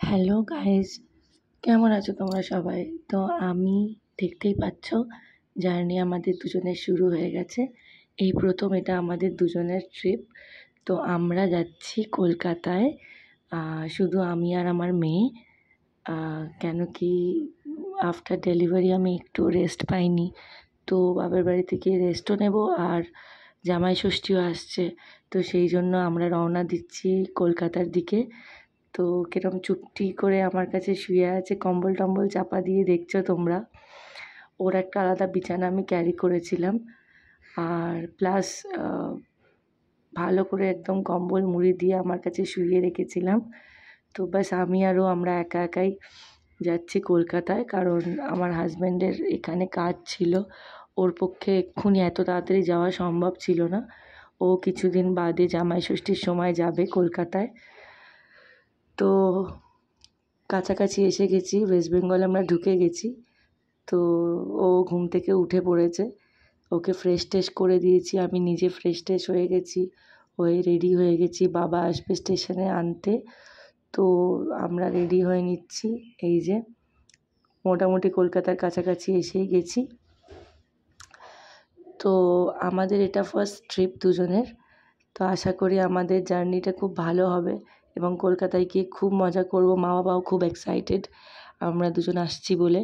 Hello guys, কেমন আছো তোমরা সবাই? তো আমি দেখতেই পাচ্ছ জার্নি আমাদের দুজনের শুরু হয়ে গেছে। এই প্রথম এটা আমাদের দুজনের ট্রিপ। তো আমরা যাচ্ছি কলকাতায়, শুধু আমি আর আমার মেয়ে। কেন কি আফটার ডেলিভারি আমি একটু রেস্ট পাইনি, তো বাবার বাড়ি থেকে রেস্টও নেব আর জামাই ষষ্ঠীও আসছে। তো সেই জন্য আমরা রওনা দিচ্ছি কলকাতার দিকে। তো কিরম চুপটি করে আমার কাছে শুয়ে আছে, কম্বল টম্বল চাপা দিয়ে, দেখছো তোমরা। ওর একটা আলাদা বিছানা আমি ক্যারি করেছিলাম, আর প্লাস ভালো করে একদম কম্বল মুড়ি দিয়ে আমার কাছে শুইয়ে রেখেছিলাম। তো ব্যাস আমি আরও আমরা একা একাই যাচ্ছি কলকাতায়, কারণ আমার হাজব্যান্ডের এখানে কাজ ছিল। ওর পক্ষে এক্ষুনি এত তাড়াতাড়ি যাওয়া সম্ভব ছিল না। ও কিছুদিন বাদে জামাই ষষ্ঠীর সময় যাবে কলকাতায়। তো কাছাকাছি এসে গেছি, ওয়েস্ট বেঙ্গল আমরা ঢুকে গেছি। তো ও ঘুম থেকে উঠে পড়েছে, ওকে ফ্রেশ ট্রেশ করে দিয়েছি, আমি নিজে ফ্রেশ ট্রেশ হয়ে গেছি, হয়ে রেডি হয়ে গেছি। বাবা আসবে স্টেশনে আনতে, তো আমরা রেডি হয়ে নিচ্ছি। এই যে মোটামুটি কলকাতার কাছাকাছি এসেই গেছি। তো আমাদের এটা ফার্স্ট ট্রিপ দুজনের। তো আশা করি আমাদের জার্নিটা খুব ভালো হবে এবং কলকাতায় গিয়ে খুব মজা করব। মা বাবাও খুব এক্সাইটেড আমরা দুজন আসছি বলে।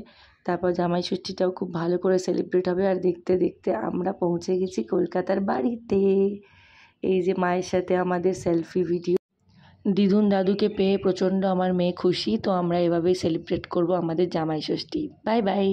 তারপর জামাই ষষ্ঠীটাও খুব ভালো করে সেলিব্রেট হবে। আর দেখতে দেখতে আমরা পৌঁছে গেছি কলকাতার বাড়িতে। এই যে মায়ের সাথে আমাদের সেলফি ভিডিও। দিদুন দাদুকে পেয়ে প্রচণ্ড আমার মেয়ে খুশি। তো আমরা এভাবেই সেলিব্রেট করব আমাদের জামাই ষষ্ঠী। Bye bye.